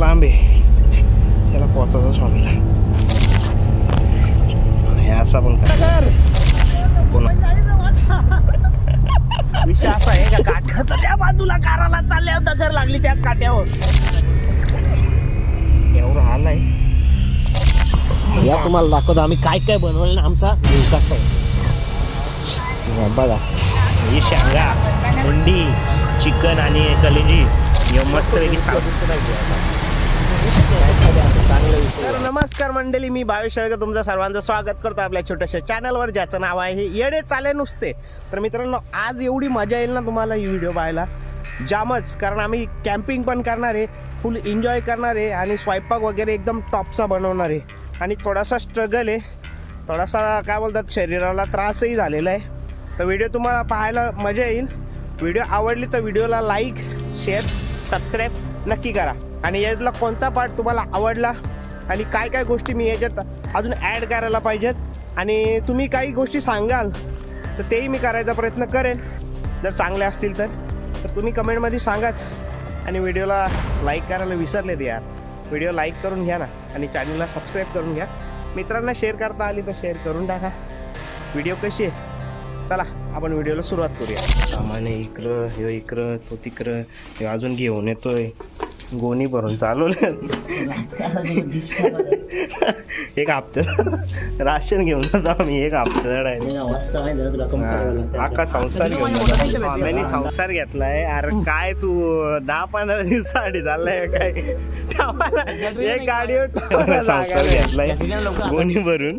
लांब आहे, त्याला पोचायचं स्वामीला. हे असा पण विषय असा आहे का, काठ्यात त्या बाजूला काराला चालल्या दगर लागली त्याच काट्यावर. एवढं हाल आहे. या तुम्हाला दाखवतो आम्ही काय काय बनवलं ना, आमचा विकास आहे. बघा ही शेंगा, मुंडी, चिकन आणि कलेजी मस्त पैकी तर नमस्कार मंडळी, मी भावेश शेळके तुमचं सर्वांचं स्वागत करतो आपल्या छोट्याशा चॅनलवर, ज्याचं नाव आहे येडे चाले नुसते. तर मित्रांनो, आज एवढी मजा येईल ना तुम्हाला ही व्हिडिओ पाहायला, जामच. कारण आम्ही कॅम्पिंग पण करणार आहे, फुल एन्जॉय करणार आहे आणि स्वयंपाक वगैरे एकदम टॉपचा बनवणार आहे. आणि थोडासा स्ट्रगल आहे, थोडासा काय बोलतात शरीराला त्रासही झालेला आहे. तर व्हिडिओ तुम्हाला पाहायला मजा येईल. व्हिडिओ आवडली तर व्हिडिओला लाईक, शेअर, सबस्क्राईब नक्की करा. आणि यातला कोणता पार्ट तुम्हाला आवडला आणि काय काय गोष्टी मी याच्यात अजून ॲड करायला पाहिजेत आणि तुम्ही काही गोष्टी सांगाल तर तेही मी करायचा प्रयत्न करेन. जर चांगले असतील तर तुम्ही कमेंटमध्ये सांगाच. आणि व्हिडिओला लाईक करायला विसरले ते यार, व्हिडिओ लाईक करून घ्या ना आणि चॅनलला सबस्क्राईब करून घ्या. मित्रांना शेअर करता आली तर शेअर करून टाका. व्हिडिओ कशी आहे, चला आपण व्हिडिओला सुरुवात करूया. सामान इकडं, हे इकडं, तो तिकडं, हे अजून घेऊन येतोय. गोणी भरून चालवलं एक हप्त्यात राशन घेऊन जातो आम्ही, एक हप्त्यात अख्खा संसार घेऊन जातो. आम्ही संसार घेतलाय. अरे काय तू 10-15 दिवसासाठी चाललाय काय, एक गाडीवर संसार घेतलाय गोणी भरून.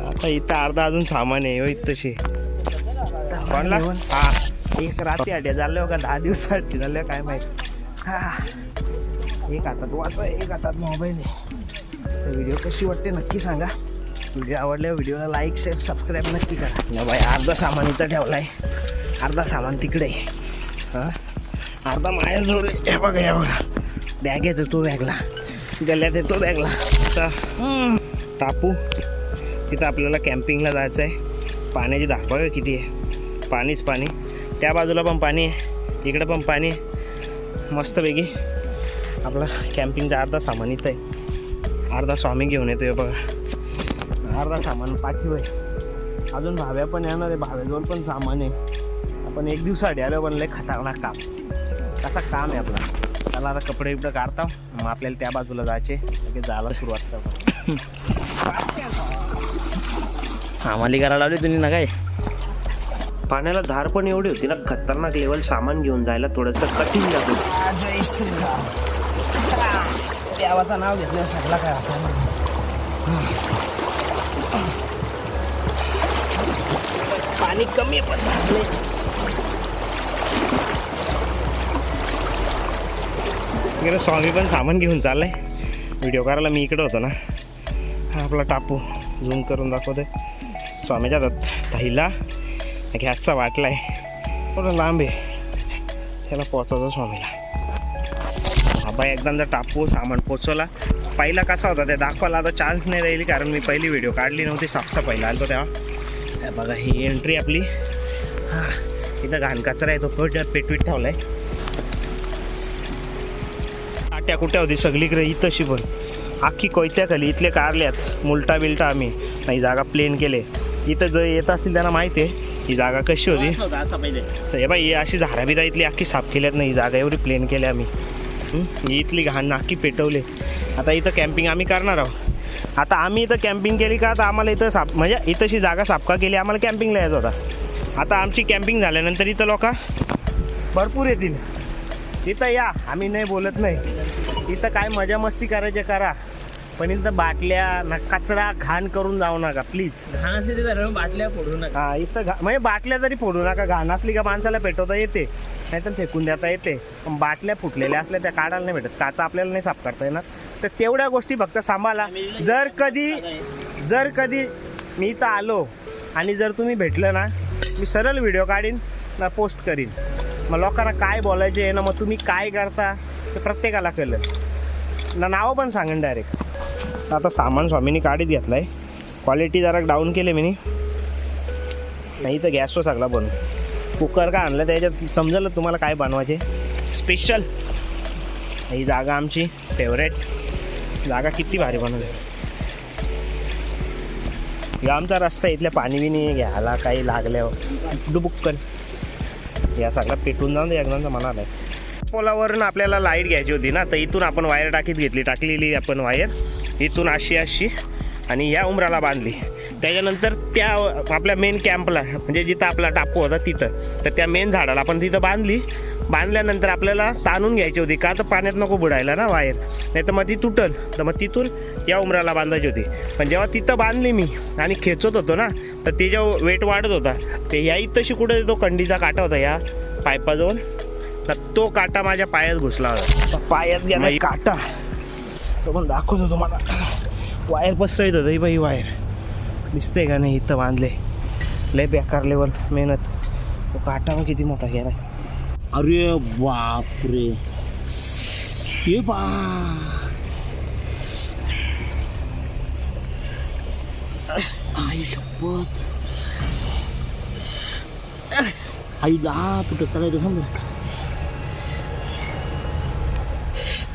आता इथं अर्धा अजून सामान आहे तशी कोणला. हा एक रात्री आठ्या झालं का 10 दिवसासाठी झालं काय माहिती. हा एक हातात वाचा, एक हातात मोबाईल आहे. तर व्हिडिओ कशी वाटते नक्की सांगा. व्हिडिओ आवडल्या व्हिडिओला लाईक, शेअर, सबस्क्राईब नक्की करा. नाही बाई, अर्धा सामान इथं ठेवला आहे, अर्धा सामान तिकडे आहे. हां अर्धा माया जोडले. हे बघा, हे बघा, बॅग येतो तो बॅगला, गल्ल्यात येतो बॅगला. आता टापू तिथं आपल्याला कॅम्पिंगला जायचं आहे. पाण्याची धाक बघा किती आहे, पाणीच पाणी. त्या बाजूला पण पाणी आहे, इकडं पण पाणी आहे. मस्तपैकी आपला कॅम्पिंगचा अर्धा सामान इथं आहे, अर्धा स्वामी घेऊन येतो आहे बघा, अर्धा सामान पाठीव आहे. अजून भाव्या पण येणार आहे, भाव्याजवळ पण सामान आहे. आपण एक दिवसासाठी आलो पण लय खतरनाक काम, कसा काम आहे आपला. त्याला आता कपडे बिपडे काढता, मग आपल्याला त्या बाजूला जायचे, लगेच जायला सुरुवात करतो. आम्हाला करायला लावली तुम्ही ना काय. पाण्याला धार पण एवढी होती ना, खतरनाक लेवल. सामान घेऊन जायला थोडंसं कठीण जातं. जय श्रीराम, देवाचं नाव घेतलं सगळं काय. पाणी कमी आहे पण धारले. इकडे स्वामी पण सामान घेऊन चाललंय. व्हिडिओ करायला मी इकडे होतो ना. हा आपला टापू झूम करून दाखवतोय. स्वामीच्या दहीला गॅसचा वाटला आहे, थोडं लांब आहे, त्याला पोचायचं स्वामीला. बाबा एकदम जर टापू सामान पोचवला. पहिला कसा होता ते दाखवायला आता चान्स नाही राहिली, कारण मी पहिली व्हिडिओ काढली नव्हती, साफसफाईला आलो तेव्हा. बघा ही एंट्री आपली. हां इथं घाण कचरा आहे, तो पेटवीत ठेवला आहे. आट्या कुट्या होती सगळीकडे, इथंशी पण अख्खी कोयत्याखाली इथले कारल्यात मुलटा बिलटा आम्ही नाही जागा प्लेन केले. इथं जर येत असतील त्यांना माहिती आहे ही जागा कशी होती. हे बाई ही अशी झाडाबिरा इथली अख्खी साफ केल्यात नाही, ही जागा एवढी प्लेन केली आम्ही. ही इथली घाण अख्खी पेटवले. आता इथं कॅम्पिंग आम्ही करणार आहोत. आता आम्ही इथं कॅम्पिंग केली का, आता आम्हाला इथं साफ म्हणजे इथंशी जागा साफ का केली, आम्हाला कॅम्पिंगला यायचं होता. आता आमची कॅम्पिंग झाल्यानंतर इथं लोक भरपूर येतील. इथं या, आम्ही नाही बोलत नाही. इथं काय मजा मस्ती करायचे करा, पण इथं बाटल्या ना कचरा घाण करून जाऊ नका प्लीज. घाण असली तर बाटल्या फोडू नका. हा इथं म्हणजे बाटल्या तरी फोडू नका. घाण असली का माणसाला पेटवता येते, नाहीतर फेकून देता येते. पण बाटल्या फुटलेल्या असल्या त्या काढायला नाही भेटत, काचा आपल्याला नाही साफ करता येणार. तर तेवढ्या गोष्टी फक्त सांभाळा. जर कधी मी इथं आलो आणि जर तुम्ही भेटलं ना, मी सरळ व्हिडिओ काढीन ना पोस्ट करीन. मग लोकांना काय बोलायचे आहे ना, मग तुम्ही काय करता ते प्रत्येकाला कळलं ना, नावं पण सांगेन डायरेक्ट. आता सामान स्वामीनी काढीत घेतलं आहे, क्वालिटी जरा डाऊन केले मी नाही तर गॅसवर सगळा बनवून. कुकर का आणलं त्याच्यात समजलं तुम्हाला काय बनवायचे. स्पेशल ही जागा आमची फेवरेट जागा, किती भारी बनवली. आमचा रस्ता इथल्या पाणी बिनी घ्यायला काही लागल्यावर डुबुक्कन या सगळा पेटून जाऊन एकदांचा म्हणाला. पोलावरून आपल्याला लाईट घ्यायची होती ना, तर इथून आपण वायर टाकलेली आपण वायर इथून अशी आणि ह्या उमराला बांधली. त्याच्यानंतर त्या आपल्या मेन कॅम्पला म्हणजे जिथं आपला टापू होता तिथं, तर त्या मेन झाडाला आपण तिथं बांधल्यानंतर आपल्याला ताणून घ्यायची होती, का तर पाण्यात नको बुडायला ना वायर, नाही तर मग ती तुटल. तर मग तिथून या उमराला बांधायची होती. पण जेव्हा तिथं बांधली मी आणि खेचत होतो ना, तर तिच्या वेट वाढत होता. ते या इथंशी कुठे तो कंडीचा काटा होता या पायपाजवळ, तर तो काटा माझ्या पायात घुसला होता. पायात गेला काटा, तो पण दाखवत होतो मला. वायर पसरत होतं ही बाई वायर, दिसते का नाही इथं बांधले. लय बेकार लेवल मेहनत. तो काटा मग किती मोठा गेला. अरे बापरे, हे बा आई शपथ, आईला कुठं चालायचं.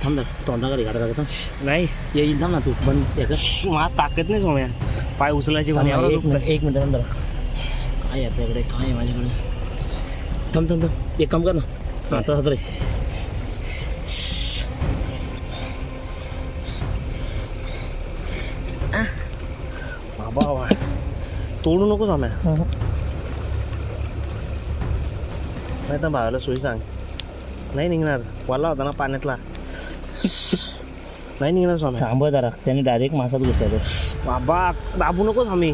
थांब तोंडा गाडी गाडा का नाही येईल. थांब ना तू पण मला ताकद नाही सोम्या पाय उचलायची. एक मिनिट नंतर काय आपल्याकडे काय आहे माझ्याकडे. थांब एक काम कर ना आता रे. बाबा तोडू नको सोम्या, नाही तर भावाला सोयी सांग. नाही निघणार, वाला होता ना पाण्यातला, नाही निघणार स्वामी. थांब जरा, त्याने डायरेक्ट मासात घुसायचं. बाबा दाबू नको स्वामी.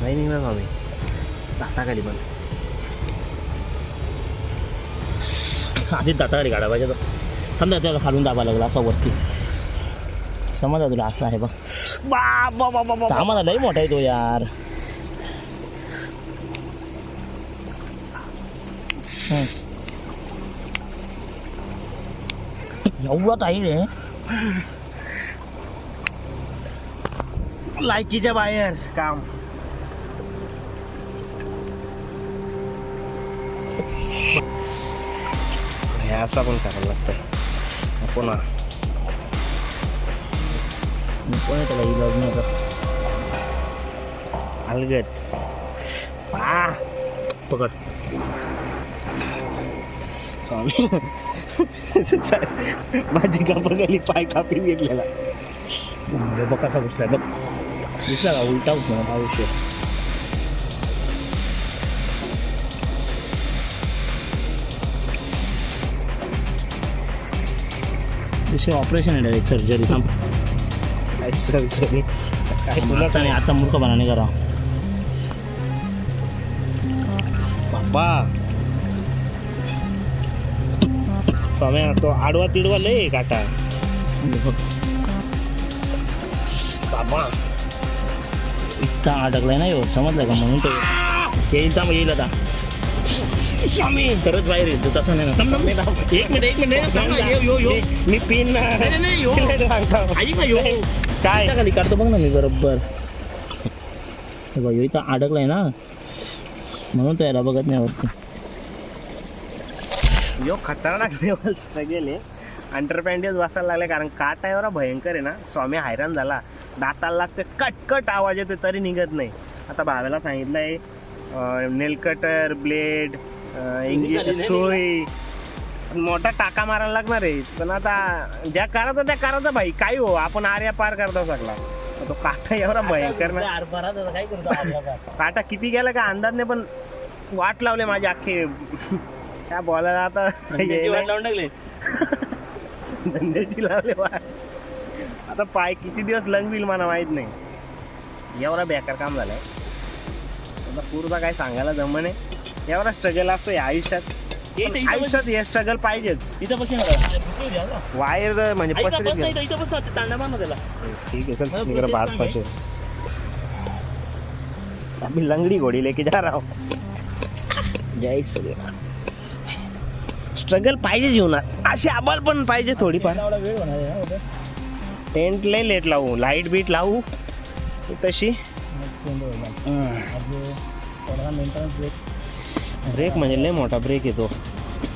नाही निघणार स्वामी, दाताखाली पण आधीच दाताखाली गाडा पाहिजे. तर समजा त्याला खालून दाबा लागला असा वरती, समजा तुला असं आहे बघ. बाबा बाबा आम्हाला लई मोठा आहे तो यार. एवढा टाईट आहे, लायकीच्या बाहेर काम. हे असं पण करायला लागतं. आपण कोण त्याला इलाज नाही का अलगत पकड स्वामी. माझी गली पाय कापीन घेतलेला. बघ कसा घुसलाय बघ, दिसला का उलटा घुसला आयुष्य. ऑपरेशन आहे डायरेक्ट सर्जरी. सर्जरी काय तुला नाही आता मूर्खपणा नाही करा बाबा. स्वाम्या तो आडवा तिडवा लय काटा बाबा. इतका अडकलाय ना समजलं का, म्हणून तो येईल तर येईल आता. स्वामी खरंच बाहेर येतो तसं नाही ना. एक मिनिट मी पिन काय खाली काढतो बघ ना मी बरोबर. इथं अडकलाय ना म्हणून तो याला बघत नाही वरती. यो खतरनाक लेवल स्ट्रगल आहे. अंडरपॅन्टेज बसायला लागले कारण काटा एवढा भयंकर आहे ना. स्वामी हैराण झाला, दाताला लागते, कटकट आवाज येतो तरी निघत नाही. आता भावाला सांगितलंय नेल कटर, ब्लेड, सोय, मोठा टाका मारायला लागणार आहे. पण आता ज्या करायचं त्या करायचं भाई, काय हो आपण आर्या पार करता सगळा. तो काटा एवढा भयंकर ना, काय करतो काटा किती गेला का अंदाज नाही, पण वाट लावले माझे अख्खे. काय बोलायला आता लावून टाकले धंद्याची लावले वाट. आता पाय किती दिवस लंगविल मला माहित नाही. एवढा बेकार काम झालंय. आता पूर्ण काय सांगायला जमणे. एवढा स्ट्रगल असतो या आयुष्यात. आयुष्यात हे स्ट्रगल पाहिजेच. इथं बस वायर म्हणजे इथं बस तांडा मार ना त्याला. ठीक है चल मेरा बात पहुंचे. अभी लंगड़ी घोड़ी लेके जा रहा हूँ. जय श्रीराम. स्ट्रगल पाहिजे जीवनात, अशी आबाल पण पाहिजे थोडीफार. टेंट लय लेट लावू, लाईट बीट लावू तशी. ब्रेक म्हणजे लय मोठा ब्रेक येतो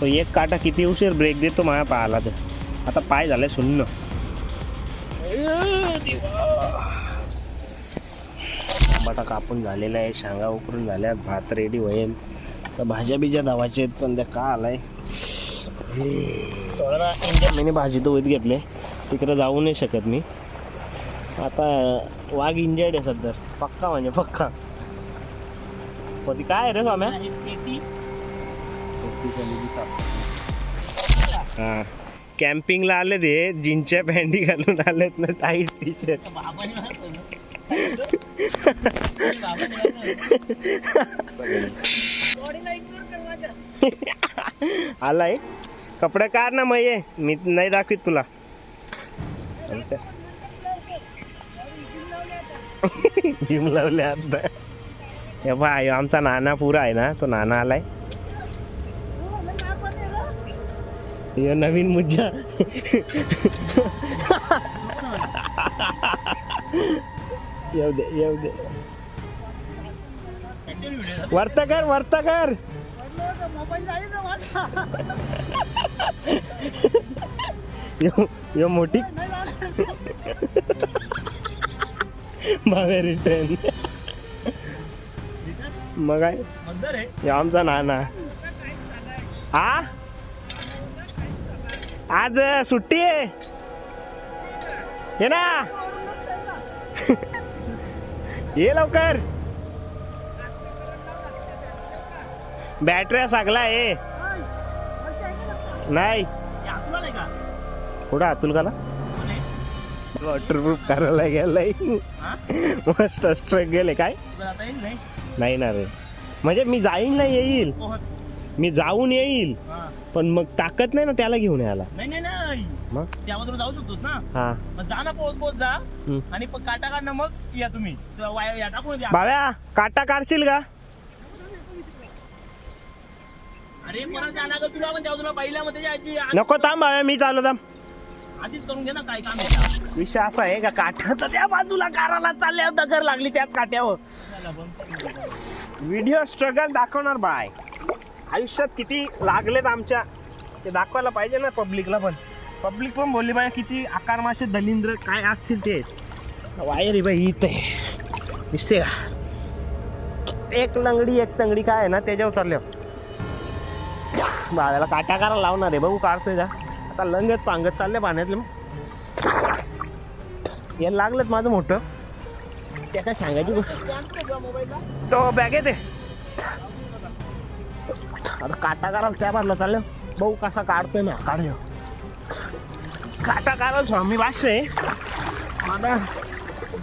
तो. एक काटा किती उशीर ब्रेक देतो माझ्या पायाला तर. आता पाय झालाय सुन्न. बटा कापून झालेला आहे, शेंगा उकरून झाल्यात, भात रेडी होईल. तर भाज्या बिज्या धावायच्या आहेत पण त्या का आलाय मी भाजी तर होत घेतले. तिकडे जाऊ नाही शकत मी आता. वाघ इंजर्ड आहे सध्या पक्का म्हणजे पक्का. काय आहे रे स्वाम्या? हा कॅम्पिंगला आले ते जीन्सच्या पॅन्टी घालून आलेत ना, टाईट टी शर्ट. आलाय कपडे काढ ना, मग ये मी नाही दाखवीत तुला. जिम लावले आता. हे बाय आमचा नाना पुरा आहे ना, तो नाना आलाय. ये नवीन मुज्जा. येऊ दे येऊ दे. वर्ता कर वर्ता कर. यो मोठी भावे रिटर्न. मग आहे आमचा नाना. हा आज सुट्टी आहे हे ना. ये लवकर. बॅटऱ्या सगळा आहे नाही कुठं अतुल काला वॉटरप्रूफ करायला गेलाय. मस्त स्ट्रक गेले काय नाही ना रे. म्हणजे मी जाईन ना येईल, मी जाऊन येईल पण मग ताकद नाही ना त्याला घेऊन यायला. नाही मग त्यावर जाऊ शकतोस ना. हा मग जा ना पोहोच जा आणि काटा काढणं मग या तुम्ही टाकून द्या. भाव्या काटा काढशील का? अरे परत जाणार तुला पण तुला पहिल्या मध्ये नको थांब भाव्या मी चालू थांब. आधीच करून घे ना काय काम आहे. विषय असा आहे का काठा तर त्या बाजूला काराला चालल्या दगर लागली त्याच काट्यावर. व्हिडिओ स्ट्रगल दाखवणार बाय. आयुष्यात किती लागलेत आमच्या ते दाखवायला पाहिजे ना पब्लिकला पण. पब्लिक पण बोलली पाहिजे किती आकारमासे दलिंद्र काय असतील ते. वायर बाई इथे दिसते का एक लंगडी एक तंगडी काय आहे ना त्याच्यावर चालल्या. बाळाला काटा कारा लावणार आहे बघू काढतोय का. आता लंगत पांगत चालले पाण्यातले. याला लागलं माझं मोठं त्या काय सांगायची गोष्ट. तो बॅग येते आता काटा काढाल त्या बाजूला चाललं बघू कसा काढतोय ना. काढलो काटा काढाल स्वामी भाष्य आहे आता.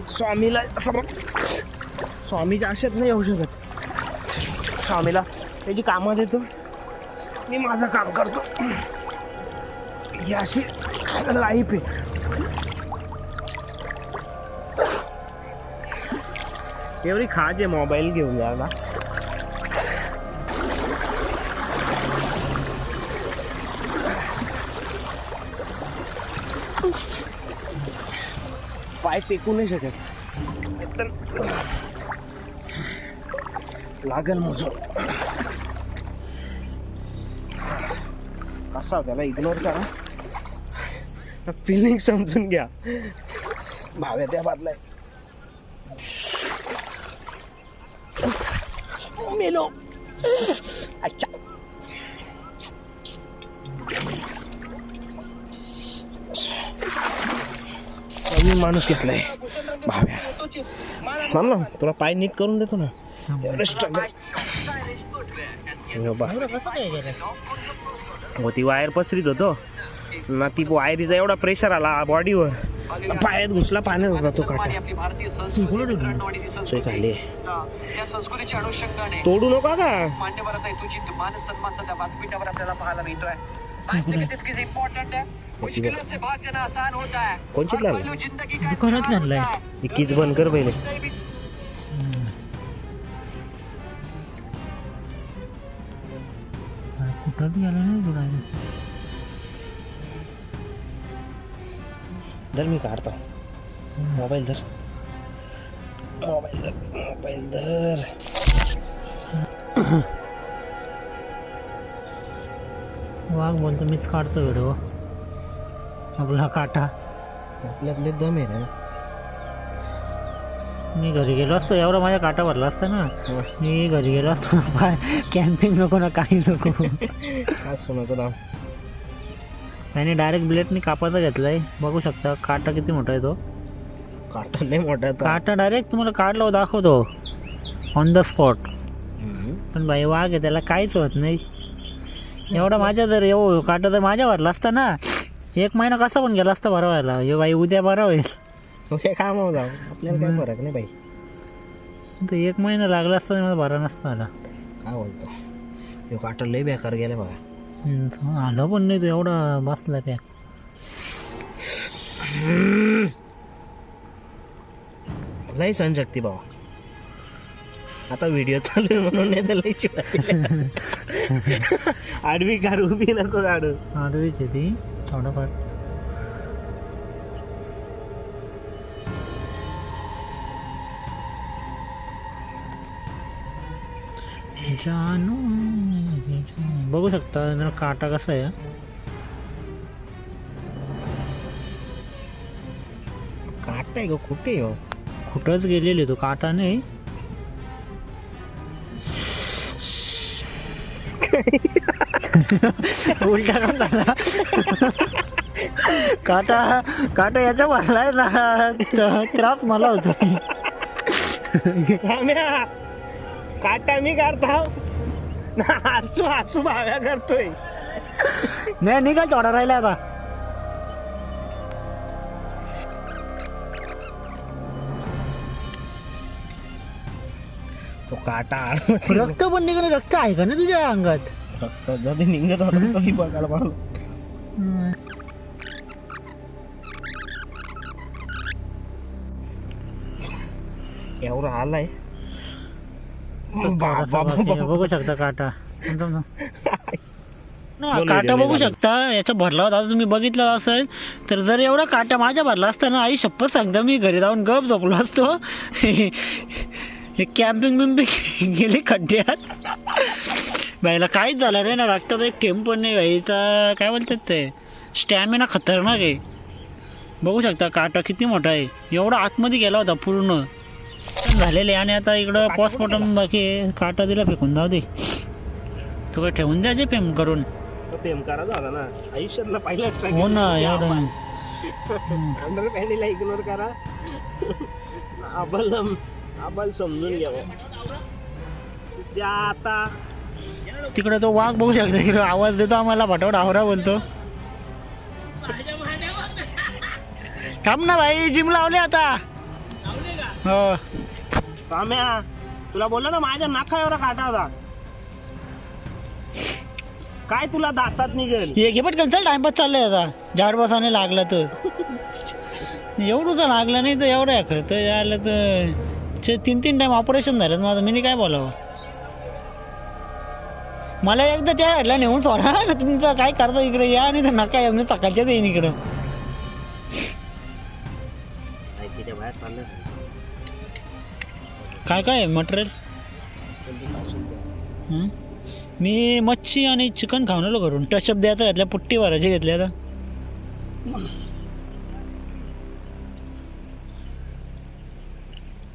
स्वामीला स्वामीच्या आशेत नाही येऊ शकत. स्वामीला त्याची कामं देतो मी माझं काम करतो. ही अशी लाईफ आहे. एवढी खाजे मोबाईल घेऊन जायला. पाय टेकू नाही शकत तर लागल मोजून. कसा त्याला इग्नोर करा. फिलिंग समजून घ्या. भाव्या त्या बादलाय मेलो. अच्छा नवीन माणूस घेतलाय भाव्या. थांब ना तुला पाय नीट करून देतो ना. हो ती वायर पसरीत होतो ना. ती वायरीचा एवढा प्रेशर आला बॉडीवर पायात घुसला पाण्यात होता तो काटा. सोय खाली तोडू नका का. मान्यवराचा तुझी मान सन्मान सध्या व्यासपीठावर आपल्याला पाहायला मिळतोय. तितकीच इम्पॉर्टंट आहे. मुश्किलों से भागना आसान होता है. कोणची लागली जिंदगी दुकानात लागलाय. कीच बंद कर पहिले. कुठंच गेला नाही बघायला. धर मी काढतो. मोबाईल धर मोबाईल धर मोबाईल धर. वाघ बोलतो मीच काढतो व्हिडिओ. आपला काटा आपल्यातले दम आहे ना. मी घरी गेलो असतो एवढा माझ्या काटा भरला असता ना. मी घरी गेलो असतो कॅम्पिंग नको ना काही नको. असं नको दाम. त्याने डायरेक्ट ब्लेडनी कापायचा घेतलाय. बघू शकता काटा किती मोठा आहे तो. काटा नाही मोठा तो. काटा डायरेक्ट तुम्हाला काढला दाखवतो ऑन द स्पॉट. पण बाई वाघ आहे त्याला काहीच होत नाही. एवढा माझ्या जर काटा जर माझ्या भरला असता ना 1 महिना कसा पण गेला असता बरा व्हायला. हे बाई उद्या बरा होईल. ते काम हो जाऊ आपल्याला काही फरक नाही बाई. तर 1 महिना लागला असता मला बरा नसता आला. काय बोलतो तो काटा लय बेकार गेला बघा. आलं पण नाही तो एवढा बसला त्या. लय सहनशक्ती बाबा. आता व्हिडिओ चालू आहे म्हणून नाही तर लय चिडते. आडवी कार उभी नको काढू. आडवीच आहे ती थोडंफार. जानू बघू शकता काटा कसा आहे. काटा आहे का कुठे हो. कुठंच गेलेले तो काटा नाही. उलटा का झाला. काटा काटा याच्या भरलाय ना त्रास मला होतो. काटा मी काढता हसू हसू भाव्या करतोय. नाही निघाल थोडा राहिला आता. तो काटा रक्त पण निघणं. रक्त आहे का ना तुझ्या अंगात. रक्त जरी निघत होतं तरी बघायला पाहिलं. एवढा आलाय. बघू शकता काटा. काटा बघू शकता याचा भरला होता. तुम्ही बघितलं असेल तर जर एवढा काटा माझ्या भरला असता ना आई शपथ सांगता मी घरी जाऊन गप झोपलो असतो. हे कॅम्पिंग बिम्पिंग गेले खड्ड्यात. बाईला काहीच झालं नाही ना. रक्ताचा एक थेंब पण नाही बाईचा. काय बोलतात ते स्टॅमिना खतरनाक आहे. बघू शकता काटा किती मोठा आहे. एवढा आतमध्ये गेला होता पूर्ण झालेले. आणि आता इकडं पोस्टमॉर्टम बाकी आहे. काटा दिला फेकून जाऊ दे. तू काय ठेवून द्यायचे फेम करून. फेम करायचा होता ना आयुष्यातला पहिलाच. हो ना एवढं अंडर पॅन्टीला इग्नोर करा. आबल समजून घ्यावं. आता तिकडे तो वाघ बघू शकता. इकडे आवाज देतो आम्हाला फटाफट आवरा बोलतो. थांब ना भाई जिम लावले आता. हो काम्या तुला बोललो ना माझ्या नाका एवढा काटा होता. काय तुला दातात निघेल. हे घे पटकन चल टाइमपास चाललंय आता. झाड बसाने लागला तर एवढंच लागलं नाही तर एवढं खरं तर यायला तर 3 टाइम ऑपरेशन झालं माझं. मी काय बोलावं. मला एकदा त्या हडला नेऊन सोडा ना. तुमचं काय करता इकडे या. आणि तर नका मी सकाळच्याच येईन इकडं. काय काय मटेरियल. मी मच्छी आणि चिकन खाऊन आलो करून. टचअप द्यायचा घेतल्या. पुट्टी भरायची घेतली आता.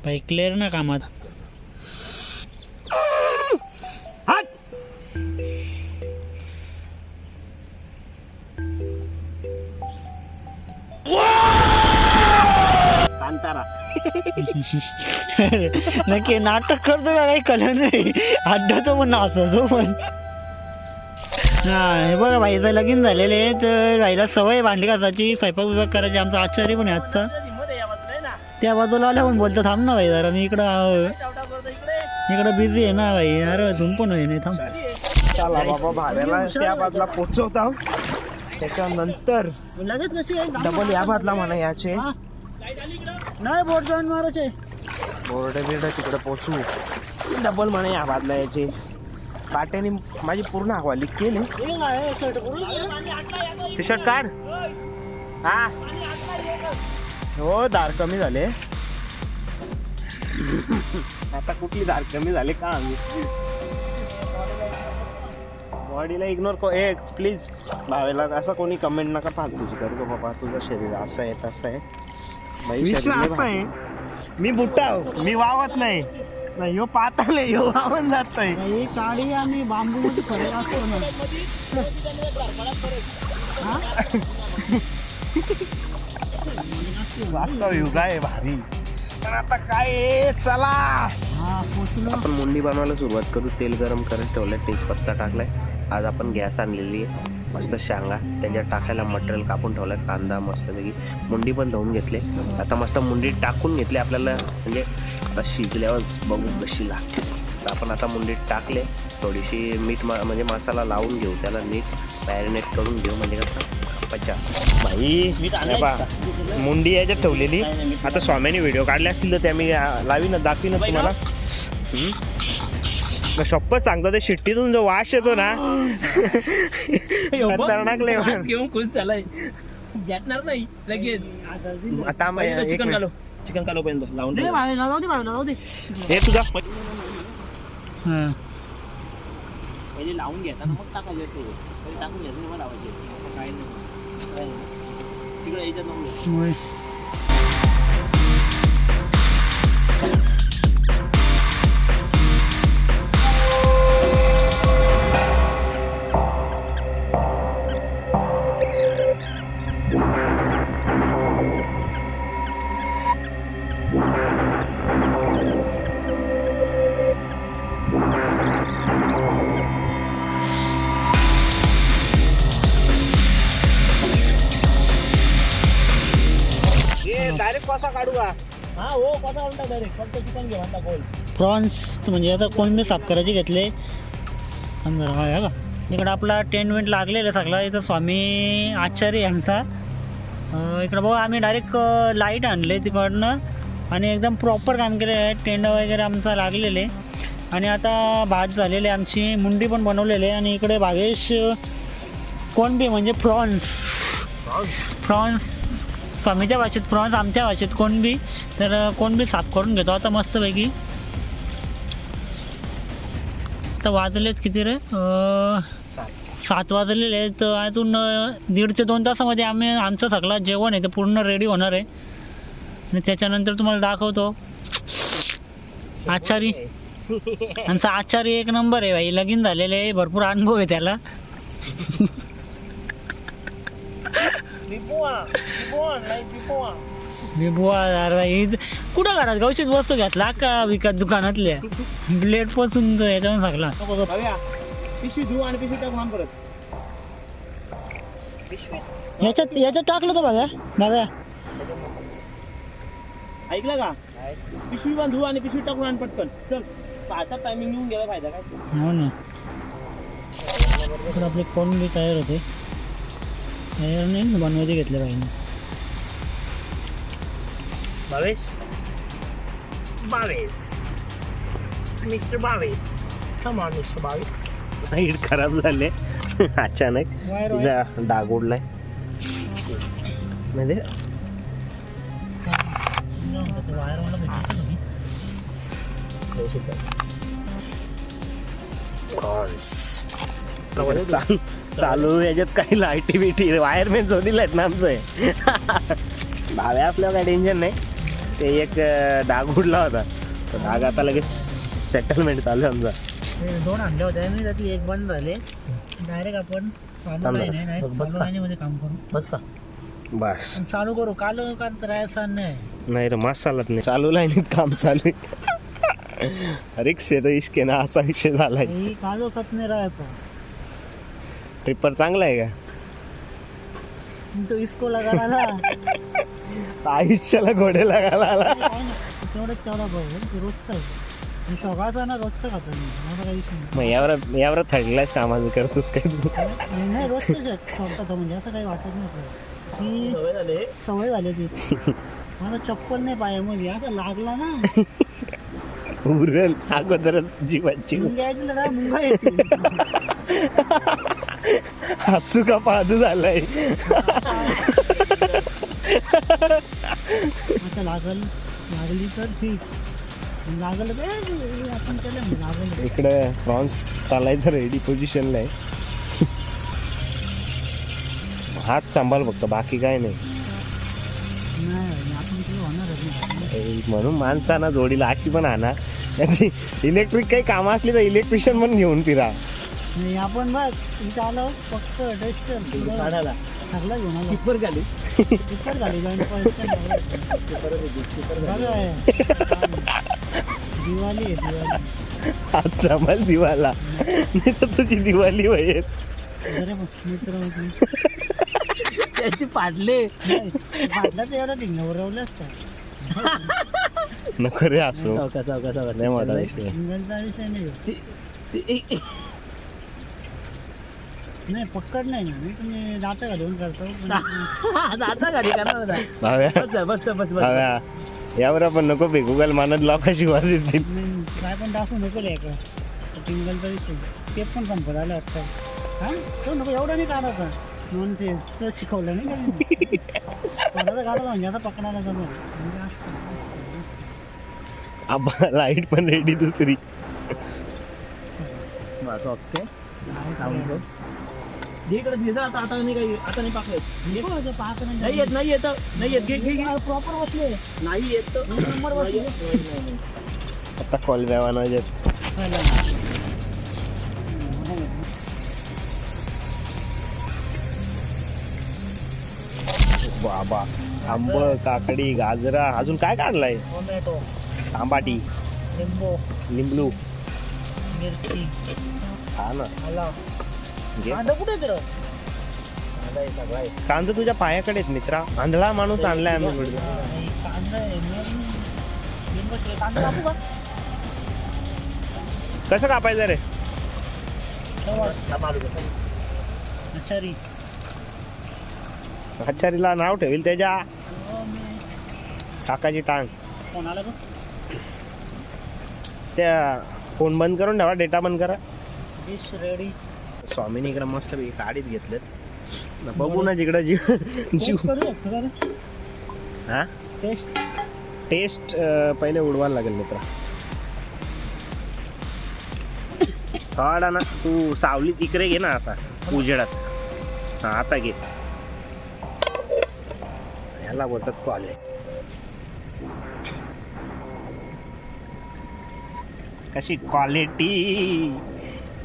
बाई क्लिअर ना कामात. कांतारा नक्की नाटक करतो का काही कळलं नाही. अड्डातो पण नाचतो पण. हा हे बघा भाईचं लगीन झालेले आहे. तर भाईला सवय भांडी घासायची स्वयंपाक विभाग करायची. आमचा आचारी पण आहे आजचा. त्या बाजूला आल्या पण बोलतो थांब ना भाई जरा मी इकडं बिझी आहे ना भाई. अरे तुम पण होई नाही थांब. चला बाबा भाड्याला त्या बाजूला पोचवता. त्याच्यानंतर लगेच कशी डबल या बाजूला म्हणा याचे नाही बोट जाऊन मारायचे. बोर्ड बिर्ड तिकडे पोचू. डबल म्हणा या बाजूला याचे. काट्याने माझी पूर्ण हवाली केली. टी शर्ट काढ. हा हो धार कमी झाले. आता कुठली धार कमी झाले का आम्ही बॉडीला इग्नोर एक प्लीज. भावेला असं कोणी कमेंट नका फालतूची करू बाबा, तुझं शरीर असं आहे तसं आहे. असं आहे मी बुट्टा मी वावत नाही नाही ह्यो पाता नाही ह्यो वावून जातोय. ही काळी आणि बांबू मध्ये फरक असतो ना. वास्तव युग आहे भारी. पण आता काय चला आपण मुंडी बनवायला सुरुवात करू. तेल गरम करत ठेवलंय, तेजपत्ता टाकलाय. आज आपण गॅस आणलेली आहे, मस्त शेंगा त्याच्यात टाकायला मटेरियल कापून ठेवलाय, कांदा मस्तपैकी. मुंडी पण धुवून घेतले. आता मस्त मुंडी टाकून घेतली. आपल्याला म्हणजे आता शिजल्यावर बघू कशी लागते. तर आपण आता मुंडीत टाकले, थोडीशी मीठ म्हणजे मसाला लावून घेऊ, त्याला नीट मॅरिनेट करून घेऊ. म्हणजे कसं भाई मुंडी याच्यात ठेवलेली. आता स्वाम्याने व्हिडिओ काढले असतील तर त्या मी लावीन दाखवीन तुम्हाला. शप्पथ सांगतो, ते शिट्टीतून जो वास येतो ना खतरनाक लेवल. घेऊन खुश झालाय, भेटणार नाही लगेच. आता चिकन कालो पर्यंत लावून हे तुझा पहिले लावून घ्यायचा ना, मग टाकायचे असते. पहिले टाकून घ्यायचं मग लावायचे. काय नाही तिकडे याच्यात नको. डायरेक्ट कसा काढू का? हा हो, कसा म्हणता डायरेक्ट फक्त चिकन घे म्हणता गोल. प्रॉन्स म्हणजे आता कोणबी साफ करायचे घेतले. आहे का इकडं आपला टेंट वेंट लागलेलं सगळं. इथं स्वामी आचार्य यांचा इकडं बघा आम्ही डायरेक्ट लाईट आणले तिकडनं आणि एकदम प्रॉपर काम केले आहे. टेंट वगैरे आमचा लागलेले आणि आता भात झालेले, आमची मुंडी पण बनवलेली आहे. आणि इकडे भावेश कोणबी म्हणजे प्रॉन्स स्वामीच्या भाषेत प्रॉन्स, आमच्या भाषेत कोणबी. तर कोणबी साफ करून घेतो आता मस्तपैकी. तर वाजलेत किती रे, 7 वाजलेले आहेत. तर अजून 1.5 ते 2 तासामध्ये आमचं सगळं जेवण आहे ते पूर्ण रेडी होणार आहे. आणि त्याच्यानंतर तुम्हाला दाखवतो. आचारी आमचा आचारी एक नंबर आहे भाई, लगीन झालेले आहे, भरपूर अनुभव आहे त्याला. कुठं घरात गवशीत वस्तू घेतला का विकत दुकानातल्या ब्लेड पासून याच्यावर सगळा. पिशवी धुवू आणि पिशवी टाकून परत याच्यात टाकलं तर बाबा ऐकलं का? पिशवी पण धुवू आणि पिशवी टाकून आण पटकन. चल आता टायमिंग येऊन गेला फायदा काय. हो ना. इकडे आपले कोण बी तयार होते, तयार नाही बनवायचे घेतले पाहिजे. मिस्टर बावीस कम ऑन मिस्टर बावीस. लाईट खराब झाले अचानक, तिचा डाग उडलाय. म्हणजे चालू याच्यात काही लाईटी बिटी वायरमॅन जोडीला आहेत ना आमचं. भाव्या आपल्याला काही टेन्शन नाही. ते एक डाग उडला होता, तो डाग आता लगेच सेटलमेंट चालू आहे आमचा. 2 आणले होते मी, त्याची एक बंद झाले. डायरेक्ट आपण मध्ये काम करू. बस का बस चालू करू. काल राहायचा नाही रे, मास चालत नाही. चालू लाईनीत काम चालू आहे. रिक्स येतो इश्के ना, असा विषय झालाय. काल वखत नाही राहायचा. ट्रिपर चांगला आहे का? तो इसको लगाला आयुष्याला घोडे लागायला तेवढा बघ रोजचा सकाळचा ना, रोजचा खातो माझा काही विषय मग यावर थडलायस कामाचं करतोस काय तू? नाही रोजचं स्वतःच म्हणजे असं काही वाटत नाही. ती सवय झाली ती. मला चप्पल नाही पायामध्ये, असं लागला ना उरल अगोदरच जीवाची. मुंगा हसू का पाहू झालाय. आता लागली तर ठीक, लागलं तर आपण केलं लागलं. इकडे प्रॉन्स चालायचं रेडी पोझिशनला आहे. हात सांभाळ फक्त, बाकी काय नाही. नाही आपण तुला होणारच नाही. म्हणून माणसाना जोडीला अशी पण आणा, इलेक्ट्रिक काही कामं असली तर इलेक्ट्रिशियन पण घेऊन फिरा. नाही आपण बघ इथं आलो फक्त टेस्ट काढायला ठरला घेऊन आलो. टिप्पर झाली. टिप्पर झाली दिवाळी आहे दिवाळी. हात सांभाळ दिवाला, नाही तर तुझी दिवाळी होईल. अरे मित्र त्याची पाडले. फाटला तर एवढा ढिंगावर रवलं असतं. नको रे असो, चौका चौका चौका नाही मोठा विषय. सिंगलचा विषय नाही. नाही पक्कड नाही ना, मी तुम्ही दाता घालून करतो. आता घरी करणार होता. भाव्या बस बस बस भाव्या यावर आपण नको बे, गुगल मानत लोकांशी वाद येतील. नाही काय पण दाखवू नको रे का सिंगलचा विषय. ते पण संपत आलं वाटतं. हां तो नको एवढं नाही काढायचा म्हणून ते तर शिकवलं नाही का. काढायला काढायला म्हणजे आता पकडायला जमलं म्हणजे आबा लाईट पण रेडी दुसरी. बस ओके. इकडे दिसा आता आता नाही काही, आता नाही पाकत. नाही येत नाही येत नाही येत. घे घे घे. प्रॉपर बसले नाही येत. नंबर नाही बसले. येत. नाही, नाही. आता कॉल व्यावाना येत. बाबा आंब, काकडी, गाजरा, अजून काय काढलाय? टोमॅटो, आंबाटी, लिंबू, लिंबू. मिरची, हा ना आला. घे. कांदा कुठे तर कांदा तुझ्या पायाकडे आहेत मित्रा. आंधळा माणूस आणलाय आम्ही पुढे. कांदा आहे लिंबू कांदा कापू का? कसं कापायचं रे? अच्छा आचारीला नाव ठेवेल त्याच्या काकाची टांग. कोणाला गं? त्या फोन बंद करून ठेवा, डेटा बंद करा. Dish ready. स्वामीने इकडे मस्त गाडीत घेतलेत. बघू ना जिकडं जीव जीव. करू शकतो का रे? हा टेस्ट टेस्ट पहिले उडवायला लागेल मित्रा. थोडा ना तू सावलीत इकडे घे ना आता उजेडात. हा आता घे. ह्याला बोलतात क्वालिटी. कशी क्वालिटी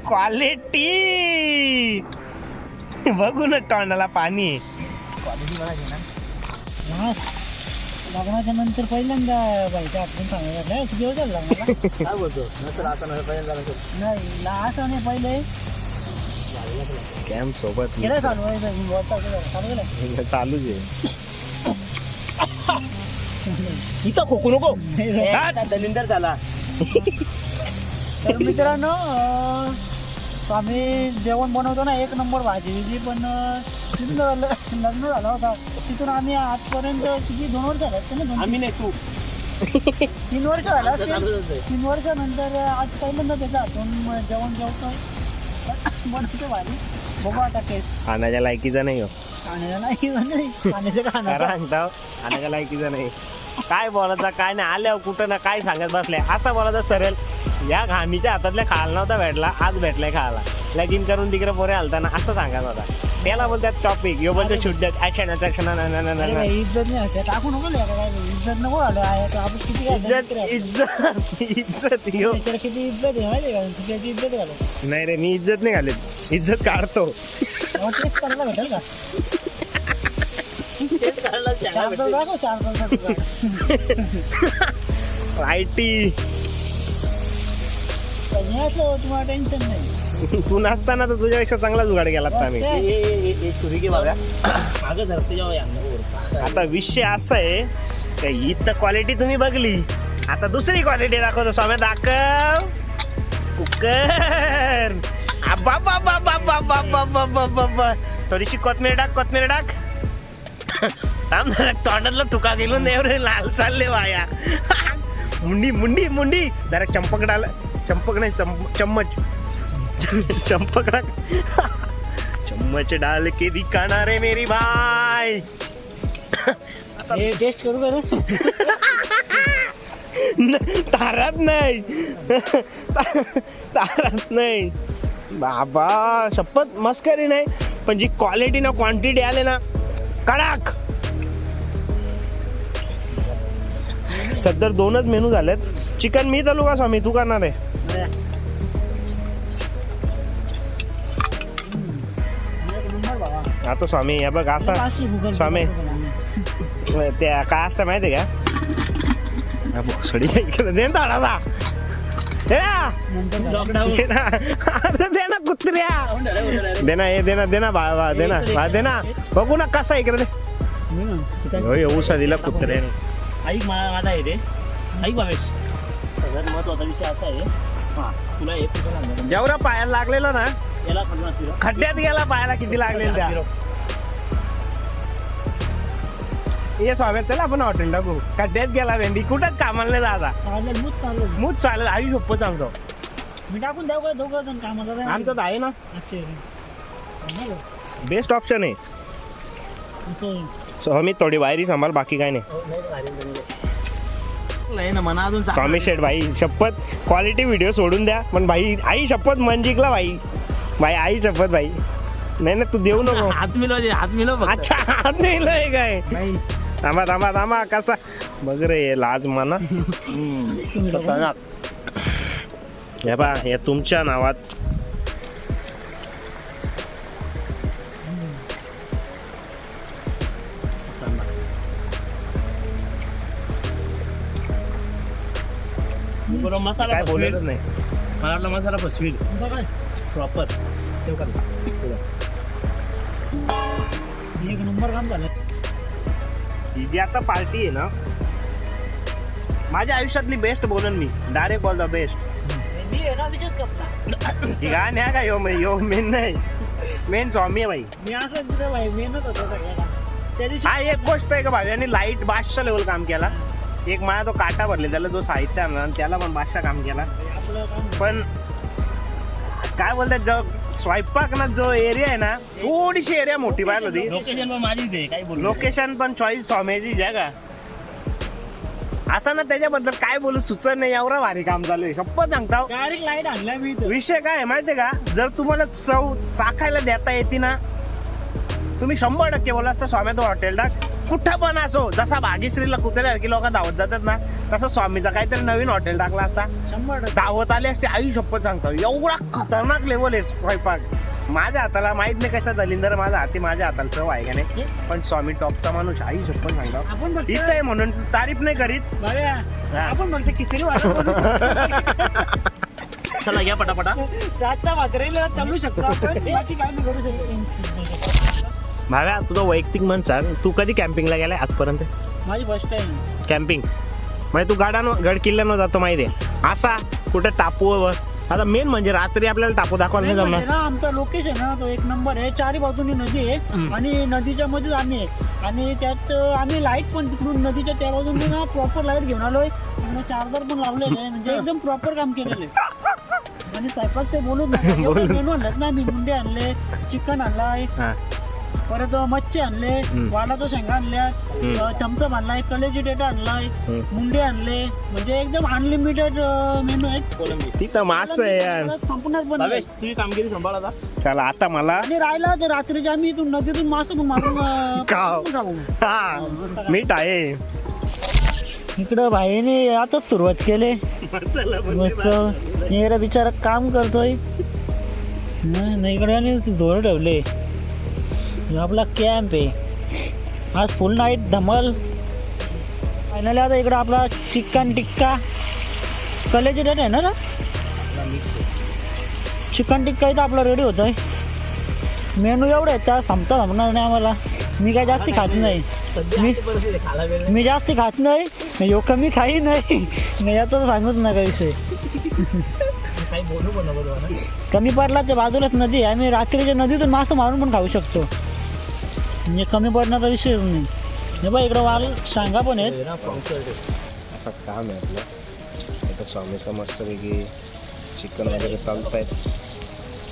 क्वालिटी बघू ना तोंडाला पाणी. क्वालिटी बघा घे ना. लग्नाच्या नंतर पहिल्यांदा बाईच्या आपण सांगायला किती दिवस झाला लग्नाला? काय बोलतो नंतर आता नाही पहिल्यांदा नसेल. नाही असं नाही पहिले कॅम्प सोबत केलं चालू आहे चालू केलं चालूच आहे. इथं खोकू नको. दलिंदर झाला. तर मित्रांनो आम्ही जेवण बनवतो ना एक नंबर भाजी पण तिथून लग्न झालं होता तिथून आम्ही आजपर्यंत किती 2 वर्ष झाले असते ना. आम्ही नाही तू 3 वर्ष झालं असतील. चालूच असते. 3 वर्षानंतर आज पहिल्यांदा त्याच्या हातून जेवण जेवतो बनवतो भाजी. बघू आता टेस्ट. खाण्याच्या लायकीचा नाही हो. खाण्याला नाही खाण्याचं खाण्याचं सांगता खाण्याच्या लायकीचा नाही. काय बोलायचं काय नाही, आल्यावर कुठं ना काय सांगत बसले. असं बोलायचं सरळ. या घामीच्या हातातल्या खायला नव्हता भेटला, आज भेटलाय खायला. लगीन करून तिकडे पोरे आलताना असं सांगायचं होता. त्याला बोलतात टॉपिक यो बोलतो शुद्ध ऍक्शन ऍक्शन. इज्जत नाही असते टाकू नको काय इज्जत नको आलो आहे आपण किती इज्जत इज्जत इज्जत यो त्याच्याकडे किती इज्जत आहे माहिती आहे का? त्याची इज्जत घालत नाही रे, मी इज्जत नाही घालत, इज्जत काढतो. तेच करायला भेटेल का? तेच काढलं चांगलं भेटतं. दाखव 4 आयटी तुम्हाला टेन्शन नाही. तू नसताना तर तुझ्यापेक्षा चांगला जुगाड केला असता आम्ही. ए सुरी घे बाबा. मागं धरते जेव्हा यांना. आता विषय असा आहे का इथं क्वालिटी तुम्ही बघली, आता दुसरी क्वालिटी दाखवतो. स्वामी दाखव कुकर. थोडीशी कोथमीर टाक. थांब जरा, तोंडातला तुका गेलो एवढे लाल चालले वाया. मुंडी जरा चंपक डाल. चंपक नाही चम्मच. चंपक डाल. चम्मच डाल के दिखाना रे मेरी भाई. टेस्ट करू का? तारात नाही बाबा, शपथ मस्करी नाही. पण जी क्वालिटी ना क्वांटिटी आले ना कडक. सध्या 2च मेनू झालेत. चिकन मी चालू का स्वामी, तू करणार आहे? आता स्वामी हे बघ असा स्वामी त्या काय असतं माहिती आहे का, बॉक्सडी दे ना दे ना कुत्र्या, दे ना हे, दे ना बाळा, दे ना बघू ना कसा इकडे दे. उसा दिला कुत्र्याने. ऐक माझा आहे रे, ऐक भावेश, सगळ्यात महत्वाचा विषय असा आहे, हा तुला एक सांगतो, जेवढा पायाला लागलेलो ना, याला 50 किलो खड्ड्यात गेला पायाला, किती लागलेलं त्या. ये स्वामी चला आपण हॉटेल टाकू. खड्ड्यात गेला भेंडी, कुठं कामाला दादा मूत चालेल. आई सोप्प सांगतो, मी टाकून द्याव का दोघं जण कामाला? आमच्यात आहे ना, अच्छा बेस्ट ऑप्शन आहे. स्वामी थोडी वायरी सांभाळ, बाकी काय नाही. नाही ना मना अजून स्वामी शेठ भाई शपथ, क्वालिटी व्हिडिओ सोडून द्या, पण भाई आई शपथ मन जिंकला भाई. भाई आई शपथ भाई. नाही ना तू देऊ नको. हात मिलो अच्छा हात मिळलंय काय? थांबा कसा बघ रे लाज माना. हे बा हे तुमच्या नावात मसाला काय बोलतच नाही. मला वाटलं मसाला फसवील प्रॉपर. एक नंबर काम झालं. ही जी आता पार्टी आहे ना, माझ्या आयुष्यातली बेस्ट बोलन मी, डायरेक्ट ऑल द बेस्ट. मी येणार विषयच करता. ही गाय नाही का यो मेन नाही, मेन स्वामी आहे भाई. मी असं तिथं भाई मेहनत होतो सगळ्याला त्या दिवशी. हा एक गोष्ट आहे का भाई, यांनी लाईट बादशा लेवल काम केला. एक माझा तो काटा भरले, त्याला जो साहित्य आणला त्याला पण बादशा काम केला. आपलं काम पण काय बोलतात, जो स्वयंपाक ना जो एरिया आहे ना, थोडीशी एरिया मोठी बाहेर होती. लोकेशन पण माझीच आहे, काय बोलू. लोकेशन पण चॉईस स्वामीची जागा असं ना, त्याच्याबद्दल काय बोलू सुचत नाही. एवढं भारी काम झालंय शपथ सांगता. डायरेक्ट लाईट आणला मी इथं. विषय काय आहे माहितीये का, जर तुम्हाला चव चाखायला देता येते ना, तुम्ही 100% बोला असतं स्वामी तो हॉटेल टाक. कुठं पण असो, जसा भाग्यश्रीला कुत्र्यासारखी लोक धावत जातात ना, तसं स्वामीचा काहीतरी नवीन हॉटेल टाकला असता, 100% धावत आले असते. आई शपथ सांगतो, एवढा खतरनाक लेवल आहे स्वयंपाक. माझ्या हाताला माहित नाही कसा दलिंदर माझ्या हाती, माझ्या हाताला चव आहे का नाही, पण स्वामी टॉपचा माणूस. आई शपथ सांगतो, आपण फक्त इथं आहे म्हणून तारीफ नाही करीत. बाळ्या, हा. आपण फक्त खिचडी वाढवू चला घ्या पटापटा. रातचा भाकरीला चालू शकतो आपण, बाकी काय नाही करू शकतो. भाव्या तुझं वैयक्तिक मन सांग, तू कधी कॅम्पिंगला गेलाय आजपर्यंत? माझी फर्स्ट टाइम कॅम्पिंग म्हणजे तू गड किल्ल्यानं जातो माहिती आहे, असा कुठे टापूवर. आता मेन म्हणजे रात्री आपल्याला टापू दाखवायला नाही जमणार ना. आमचं लोकेशन ना तो एक नंबर आहे. चारी बाजूनी नदी आहे आणि नदीच्या मध्येच आम्ही आहे, आणि त्यात आम्ही लाईट पण तिकडून नदीच्या त्या बाजूने ना प्रॉपर लाईट घेऊन आलोय. चार्जर पण लावलेलं आहे, म्हणजे एकदम प्रॉपर काम केलेलं आहे. आणि स्वयंपाक ते बोलून मेनू आणलात ना, आम्ही मुंडे आणले, चिकन आणलाय, परत मच्छी आणले, वालाचा शेंगा आणल्या, चमचम आणलाय, कलेजी डेटा आणलाय, मुंडे आणले, म्हणजे एकदम अनलिमिटेड मेनू आहेत. तिथं मास आहे यार. संपूर्णच बंद. भावेश तुझी कामगिरी सांभाळ आता. चला आता मला आणि राहिला तर रात्रीच्या आम्ही इथून नदीतून मासे पण मारून खाऊ. खाऊ. हा मीठ आहे. इकडं भाईने आता सुरुवात केली मस्त. हे बिचारा काम करतोय ना, इकडे जोर ठेवले. आपला कॅम्प आहे आज, फुल नाईट धमाल. फायनली आता इकडं आपला चिकन टिक्का कलेजी डेट आहे ना, चिकन टिक्का इथं आपला रेडी होत आहे. मेनू एवढं आहे, त्या संपणार नाही आम्हाला. मी काय जास्ती खात नाही, मी जास्ती खात नाही, यो कमी खाई नाही आता सांगूच नका विषय. कमी पडला त्या बाजूलाच नदी आहे, आम्ही रात्रीच्या नदीतून मासे मारून पण खाऊ शकतो, म्हणजे कमी पडण्याचा विषयच नाही. हे बघ इकडं वाल शांगा पण आहेत. असं काम आहे आपलं. आता स्वामीचं मस्तपैकी चिकन वगैरे चालत आहेत,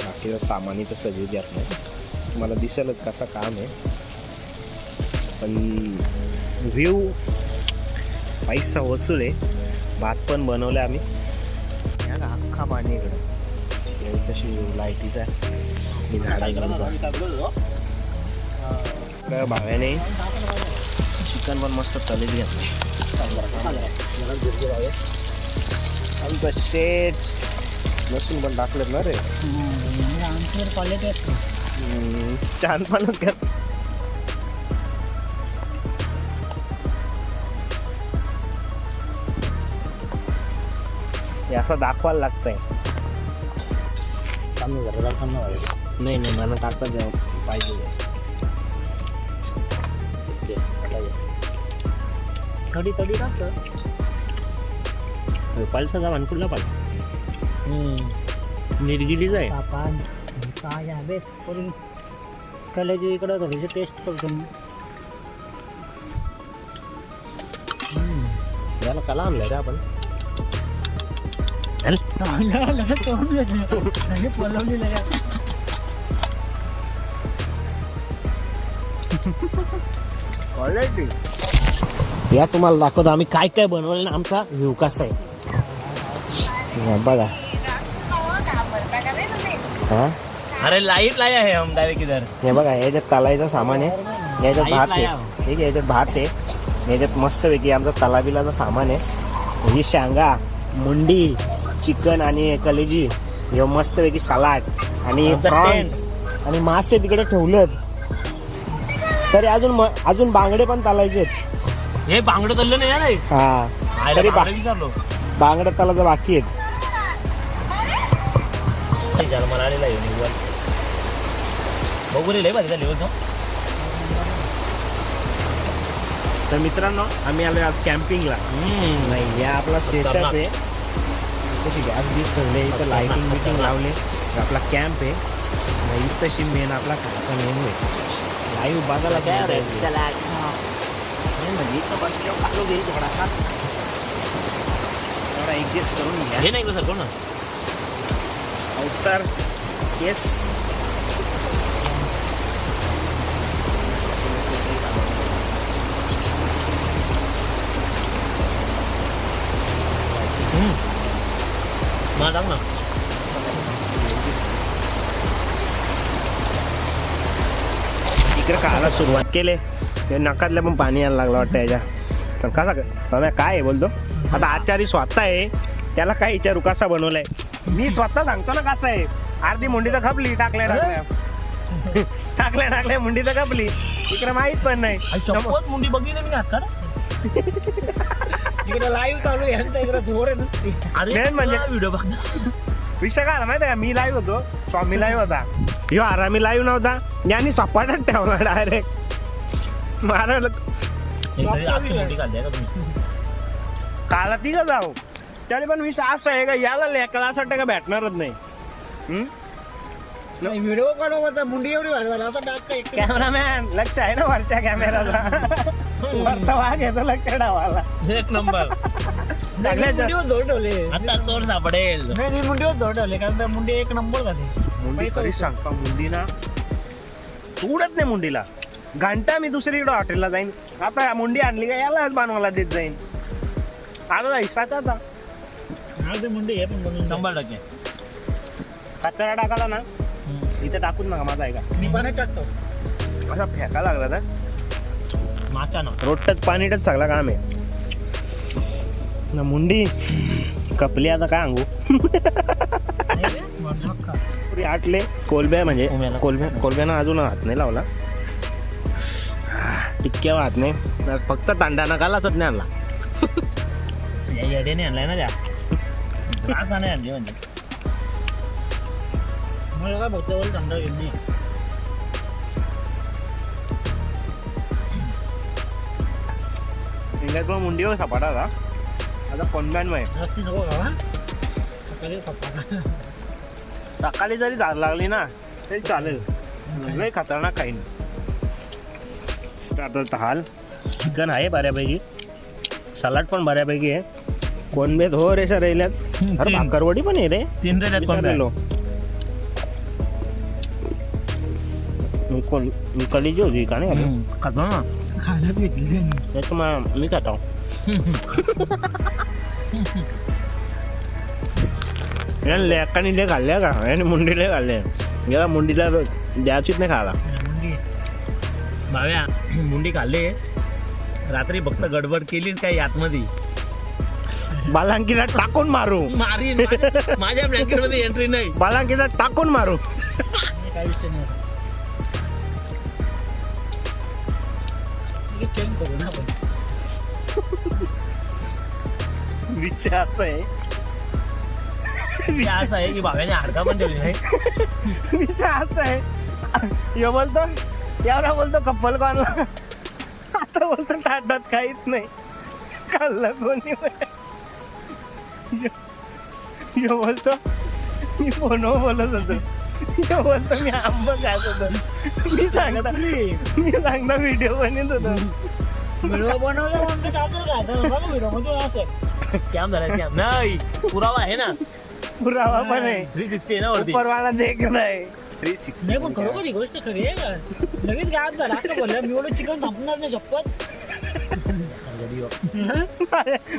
बाकीचं सामानी तर सगळी जात नाही, मला दिसेलच कसं काम आहे. पण व्ह्यू पैसा वसूल आहे. भात पण बनवले आम्ही, अख्खा पाणी इकडं तशी लाईटीचा आहे भाव्याने चिकन पण मस्त तलेच घेतलं आणि शेट लसूण पण टाकलेत ना रे क्वालिटी छान पण त्यात हे असं दाखवायला लागतंय नाही नाही मला टाकता द्या पाहिजे थोडी थोडी टाकतं पालसा जा कुठला पाहिजे निर्गिलीच आहे पापान काय बेस करून कलेजी इकडं थोडीशी टेस्ट करतो मी याला कला आणलाय रे आपण या तुम्हाला दाखवतो आम्ही काय काय बनवलं ना आमचा व्ह्यू कसा आहे बघा हा अरे लाइट लाया है हम डायरेक्ट इधर हे बघा याच्यात तलायचं सामान आहे याच्यात भात आहे ठीक आहे याच्यात भात आहे याच्यात मस्तपैकी आमचा तलाबिलाचं सामान आहे ही शेंगा मुंडी चिकन आणि कलेजी हे मस्तपैकी सलाड आणि प्रॉन्स आणि मासे तिकडे ठेवलेत तरी अजून बांगडे पण तलायचे हे बांगडं तळलं नाही ना हा तरी विचारलो बांगडे तलायचं बाकी आहेत मला आलेला आहे बघू रे लय भारी लेवल तो तर मित्रांनो आम्ही आलो आज कॅम्पिंगला नाही या आपला सेटअप आहे तशी गॅस बीस ठेवले इथं लाईटिंग बिटिंग लावले आपला कॅम्प आहे इथंशी मेन आपला खायचा मेनू आहे लाईव्ह बघायला काय म्हणजे इथं बसल्यावर खालो घेईल थोडासा थोडा ॲडजस्ट करून घ्या हे नाही सर कोण उत्तर येस मला टाक ना इकडे खायला सुरुवात केले ते नकातल्या पण पाणी यायला लागलं वाटतं याच्या तर कसा काय आहे बोलतो आता आचारी स्वतः आहे त्याला काय विचारू कसा बनवलाय मी स्वतः सांगतो ना कसं आहे अर्धी मुंडी तर खपली टाकल्या मुंडी तर खपली इकडे माहित पण नाही शपथ मुंडी बघली नाही मी हात इकडे लाईव्ह चालू आहे इकडे जोर आहे अरे म्हणजे व्हिडिओ बघ विषय काय माहिती का मी लाईव्ह होतो स्वामी लाईव्ह होता ह्यो आरामी लाईव्ह नव्हता यांनी सपाटच ठेवला डायरेक्ट मारलं मुंडी काढली का तुम्ही काला ती का जाऊ त्याने पण विषय असं आहे का याला लेकरासाठी का भेटणारच नाही व्हिडिओ काढू मुंडी एवढी वाढवायला असं टाक कॅमेरामॅन लक्ष आहे ना वरच्या कॅमेराचा वरचा वाघ येतो लक्ष डावाला एक नंबर मुंडीवर जोर ठेवले आता चोर सापडेल नाही मुंडीवर जोर ठेवले कारण त्या मुंडी एक नंबर झाली मुंडी खरीच सांगता मुंडी ना उडत नाही मुंडीला घंटा मी दुसरीकडे हॉटेलला जाईन आता मुंडी आणली का यालाच बनवायला देत जाईन आता हिस्साचा आता मुंडी हे पण 100% कचरा टाकाला ना इथं टाकून नका माझा आहे का मी पाण्यात टाकतो असा फेका लागला तर माचा ना रोडटच पाणीटच सगळं काम आहे ना मुंडी कपली आता काय सांगू पुरी आटले कोलब्या म्हणजे कोलब्यानं अजून हात नाही लावला टिक्क्यावर हात नाही फक्त तांडा नकालाच नाही आणला येड्याने आणलाय ना त्या त्रास नाही आणली म्हणजे मला काय भक्तावर थंड येईल नाही इंग्लंड मुंडीवर सपाटा का आता कोणब्यान माहिती जास्ती नको गावा सकाळी जरी झाड लागली ना तरी चालेल लय खतरनाक काही नाही आता हाल चिकन आहे बऱ्यापैकी सलाड पण बऱ्यापैकी आहे कोणबेत हो रे सर राहिल्यात अरे भाकरवडी पण आहे रे 3 रेट विचारलेलो मी कलीची होती का नाही खातो ना खायला भेटली त्याचं मी खातो या लेकाने ले खाल्ल्या का आणि मुंडीला खाल्ले याला मुंडीला द्यायचीच नाही खायला. भाव्या मुंडी खाल्लीस रात्री फक्त गडबड केलीस काय आतमध्ये बालांकीला टाकून मारू मारीन माझ्या ब्लँकेट मध्ये एंट्री नाही. बालांकीला टाकून मारू. काय विषय नाही. चेंज करू ना आपण. विषय असं आहे विषय असा आहे की भाव्याने हाडका पण ठेवली नाही. विषय असं आहे यो बोलतो एवढा बोलतो कप्पल कॉनला आता बोलतो ताटात काहीच नाही खाल्लं कोणी. यो बोलतो मी फोनवर बोलत होतो. यो बोलतो मी आंब खात होतो. मी सांगता व्हिडिओ बनवत होतो. व्हिडिओ बनवला म्हणतो टाकलं का बघा व्हिडिओ मध्ये असं स्कॅम झाला स्कॅम नाही पुरावा आहे ना. पुरावा पण आहे 360 ना वरती. परवाना देख नाही 360 नाही पण खरोखर ही गोष्ट खरी आहे का लगेच गायब झाला असं बोललं मी एवढं चिकन संपणार नाही शपथ.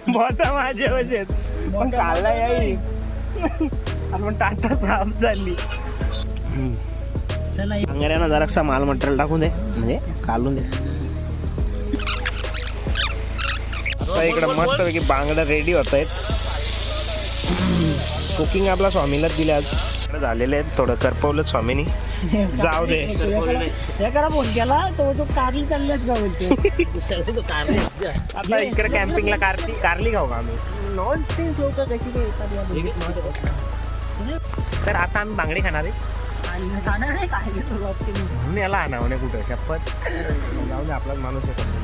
बोटा माझे वजेत पण काढला येईल आणि मग टाटा साफ झाली. चला अंगाऱ्यानं जरासा माल मटेरियल टाकून दे म्हणजे काढून दे. इकडं मस्त पैकी बांगडा रेडी होत आहेत. कुकिंग आपला स्वामीलाच दिले आज झालेले आहेत. थोडं करपवलं स्वामीनी जाऊ दे. एकाला फोन केला तो कारली चालल्याच का बोलतो. आता इकडे कॅम्पिंगला कारली खाऊ का आम्ही. नॉनसेन्स लोक कशी काय येतात. तर आता आम्ही बांगडी खाणार आहे म्हणून याला आणावं नाही कुठं शपथ. जाऊ दे आपलाच माणूस आहे समजून.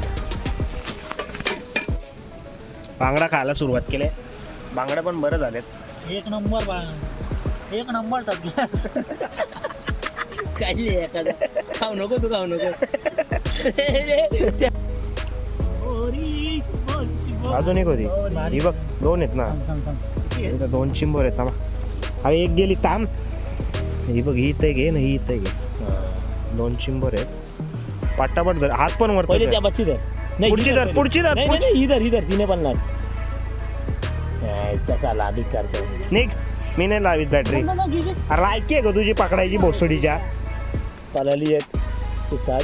बांगडा खायला सुरुवात केली. बांगडा पण बरं झालेत. एक नंबर टाकला. काय एखादा खाऊ नको तू खाऊ नको. अजून एक होती ही बघ 2 आहेत ना. इथं 2 चिंबोर आहेत ना. अरे एक गेली ताम. ही बघ ही इथं घे ना ही इथं घे. 2 चिंबोर आहेत. पट्टापट धर हात पण वर पहिले त्या बच्ची धर. नाही, पुढची धर पुढची धर नाही इधर तिने पण नाही. कशाला भिकारचं निघ. मी नाही लावीत बॅटरी. अरे लायकी आहे का तुझी पकडायची भोसडीच्या. पालाली एक 7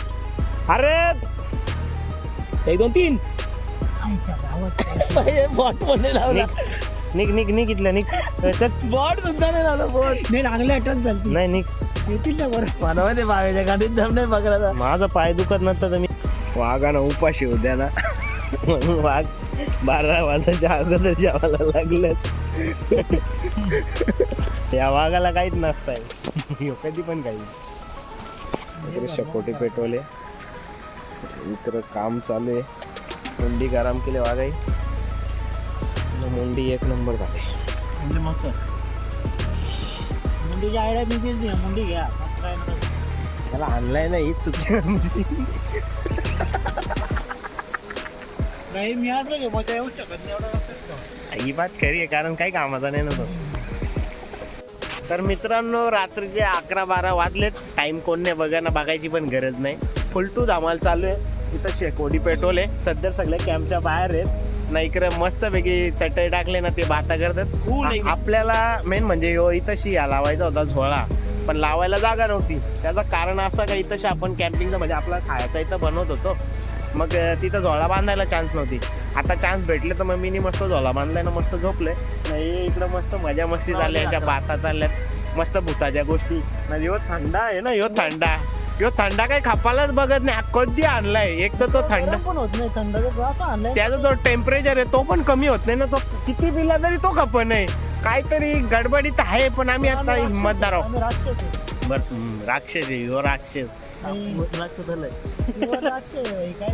अरे 1 2 3 बॉट पण नाही लावला. निघ निघ निघ इथलं निघ. चल बॉट सुद्धा नाही लावला. बॉट नाही लागले अटक झाली नाही निघ. येतील ना बरं. मानवाने बावेच्या गाडीत दम नाही पकडायचा. माझं पाय दुखत नसतं तर मी वाघानं उपाशी होत्या ना म्हणून वाघ 12 वाजाच्या अगोदर जेवायला लागलं. त्या वाघाला काहीच नसतंय. कधी पण काही इकडे शकोटी पेटवले. इकडं काम चालू आहे. मुंडी गरम केले वाघाई. मुंडी 1 नंबर झाली. म्हणजे मस्त मुंडीची आयडिया मी दिली मुंडी घ्या. त्याला आणलाय ना ही चुकी आमची. काही मी आणलं घे मजा येऊ शकत नाही एवढं. ही बात खरी आहे कारण काही कामाचा नाही ना तो. तर मित्रांनो रात्रीचे 11-12 वाजलेत. टाइम कोण नाही बघा ना बघायची पण गरज नाही. फुल टू धमाल चालू आहे. इथं शेकोडी पेट्रोल आहे. सध्या सगळे कॅम्पच्या बाहेर आहेत ना. इकडे मस्तपैकी चटई टाकले ना ते भाता करतात. आपल्याला मेन म्हणजे इथं शिया लावायचा होता झोळा पण लावायला जागा नव्हती. त्याचं कारण असं का इथं आपण कॅम्पिंगचं म्हणजे आपला खायचा इथं बनवत होतो. मग तिथं झोळा बांधायला चान्स नव्हती. आता चान्स भेटले तर मग मी मस्त झोळा बांधलाय ना मस्त झोपले. नाही इकडं मस्त मजा मस्ती चालल्या. त्या बाता चालल्यात मस्त भूताच्या गोष्टी. यो थंडा आहे ना यो थंडा काही खापालाच बघत नाही. कधी आणलाय एक तर तो थंड पण होत नाही थंड आणलाय. त्याचा जो टेम्परेचर आहे तो पण कमी होत नाही ना. तो किती पिला तरी तो खप नाही. काहीतरी गडबडीत आहे पण आम्ही आता हिंमतदार आहोत. आम्ही राक्षस आहे. बरं राक्षस आहे यो राक्षस. काय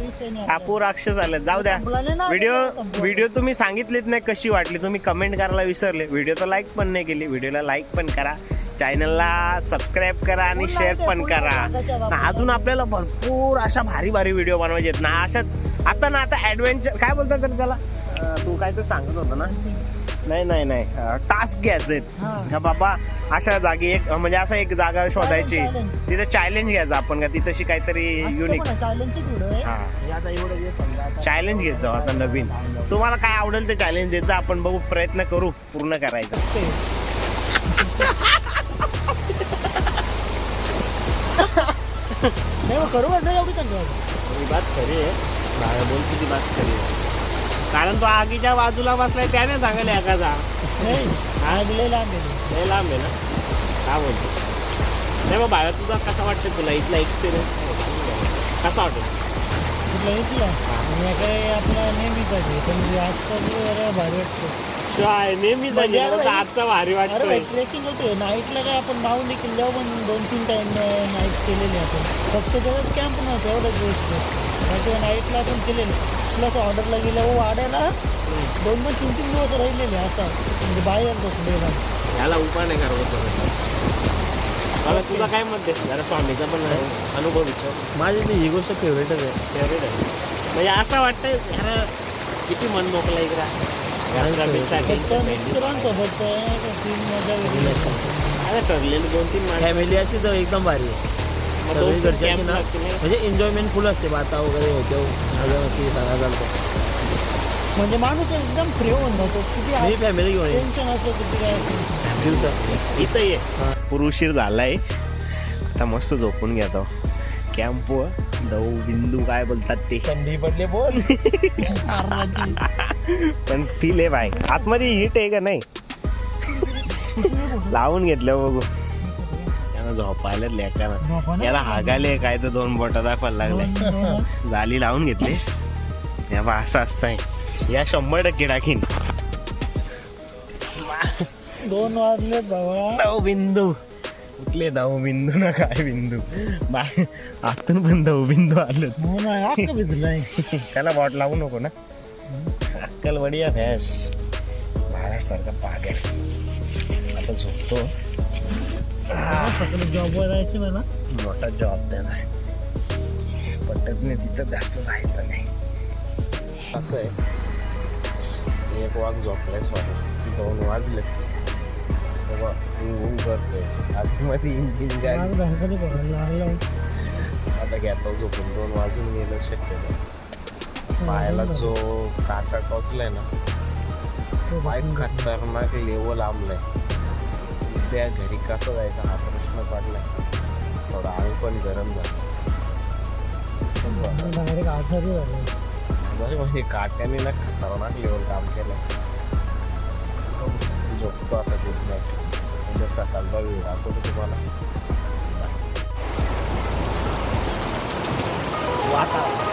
विषय नाही. टापू राक्षस आले. जाऊ द्या. व्हिडिओ तुम्ही सांगितलीच नाही कशी वाटली. तुम्ही कमेंट करायला विसरले. व्हिडिओ तर लाईक पण नाही केली. व्हिडिओला लाईक पण करा. चॅनलला सबस्क्राईब करा आणि शेअर पण करा. अजून आपल्याला भरपूर अशा भारी भारी व्हिडिओ बनवायचे आहेत ना. अशाच आता ना आता ॲडव्हेंचर काय बोलतात तर त्याला तू काय तर सांगत होता ना. नाही टास्क घ्यायचे बाबा. अशा जागी एक म्हणजे असं एक जागा शोधायची तिथे चॅलेंज घ्यायचं आपण का तिथशी काहीतरी युनिक चॅलेंज घेत जाऊ. आता नवीन तुम्हाला काय आवडेल ते चॅलेंज देत जा. आपण बघू प्रयत्न करू पूर्ण करायचा. नाही मग करू वाटलं एवढी चांगली ही बात खरी आहे बाहेर बोल तुझी बात खरी आहे कारण तो आगीच्या बाजूला बसलाय त्याने सांगायला एखादा नाही आग लय लांब आहे. लय लांब आहे ना काय बोलतो नाही मग बाहेर तुझा कसा वाटतं तुला इथला एक्सपिरियन्स कसा वाटतो कुठलं इथलं आणि काही आपला नेहमीच आहे पण आजचा जरा भारी वाटतो काय नेहमी म्हणजे आजचा भारी अरे वाटतोय ट्रेकिंग होते नाईटला काय आपण माऊंडी किल्ल्यावर पण 2-3 टाइम नाईट केलेले आपण फक्त तेवढंच कॅम्प नव्हतं एवढंच गोष्ट बाकी नाईटला आपण केलेलं प्लस ऑर्डरला गेल्यावर वाड्याला 2-3 दिवस राहिलेले असं म्हणजे बाहेर बसलेला याला उपाय नाही करावं मला तुझा काय मत आहे जरा स्वामीचा पण अनुभव विचार माझी ती ही गोष्ट फेवरेटच आहे फेवरेट आहे म्हणजे असं वाटतंय यार किती मन मोकळा इकडं मित्रांसोबत मजा वेगळी अरे ठरलेली 2-3 माणसं फॅमिली असते तर एकदम भारी आहे मग सगळी 2-3 घरची camp अशी ना लागतील नाही? म्हणजे एन्जॉयमेंट फुल असते बाता वगैरे होते मजा मस्ती सगळा चालतो म्हणजे माणूस एकदम फ्री होऊन जातो किती फॅमिली घेऊन टेन्शन असलं किती काय असतं दिवसात इथं ये पुरुषीर झालाय आता मस्त झोपून घेतो कॅम्प दऊ बिंदू काय बोलतात ते थंडी पडले बोल पण फील आहे बाय आतमध्ये हिट आहे का नाही लावून घेतलं बघू त्यानं झोपायला लेकाना याला हागाले काय तर 2 बोटा दाखवायला लागले जाली लावून घेतली या बा असं असतंय या 100% टाकीन 2 वाजले बाबा दऊ बिंदू कुठले दऊ बिंदू ना काय बिंदू बाय आतून पण दऊ बिंदू आलं म्हणून अख्खं भिजलंय त्याला बॉट लावू नको ना अक्कल बढिया भॅस बाळासारखा पागल आता झोपतो सगळं जॉबवर जायचं मला मोठा जॉब देणार पटत नाही तिथं जास्त जायचं नाही असं आहे 1 वाज झोपलाय सॉरी 2 वाजले करतोय आतमध्ये इंजिन गाडी आता घेतो झोपून 2 वाजून गेलं शक्य पायाला जो काटा टोचलाय ना पाय खतरनाक लेवल आंबलाय त्या घरी कसं जायचं हा प्रश्न पडलाय थोडा अंग पण गरम झाला डायरेक्ट आजारी झालं म्हणजे काट्याने ना खतरनाक लेवल काम केलं झोपतो आता ते म्हणजे सकाळचा वेळ दाखवतो तुम्हाला वातावरण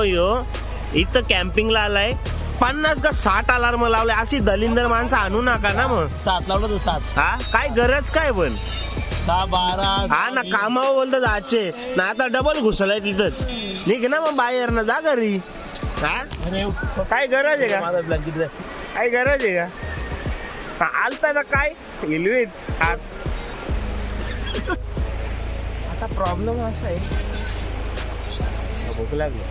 यो इथं कॅम्पिंगला आलाय 50 का 60 अलार्म लावले अशी दलिंदर माणसं आणू नका ना मग 7 लावलं तू 7 हा काय गरज काय पण 6-12 हा ना कामावर बोलतात आजचे ना आता डबल घुसलाय तिथंच निघ ना मग बाहेर ना जा घरी हा काय गरज आहे का माझा ब्लँकेट दे काय गरज आहे का आलता ना काय इलवीत आता प्रॉब्लेम असा आहे भूक लागली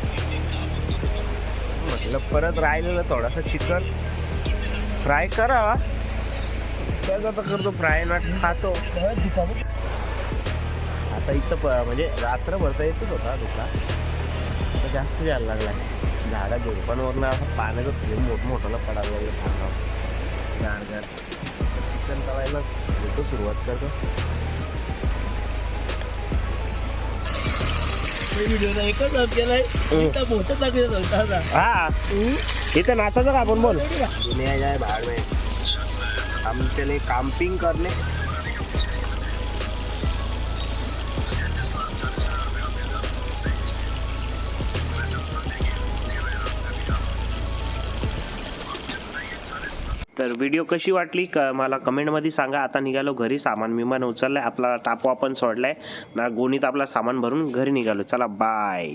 म्हटलं परत राहिलेलं थोडासा चिकन फ्राय करा त्याचा तर करतो फ्राय ना खातो आता इथं म्हणजे रात्रभरता येतच होता दुका आता जास्त जायला लागलाय झाडा झुडपांवरनं असं पाण्याचं थेंब मोठमोठाला पडायला लागलं गार चिकन तळायला येतो सुरुवात करतो एकच केलाय हा इथं नाचायचं का आपण बोल दुनिया जाय भाड़ में हम चले कैंपिंग करने तर व्हिडिओ कशी वाटली मला कमेंटमध्ये सांगा. आता निघालो घरी, सामान विमान उचललंय, आपला टापवा पण सोडलाय ना, गोणीत आपला सामान भरून घरी निघालो. चला बाय.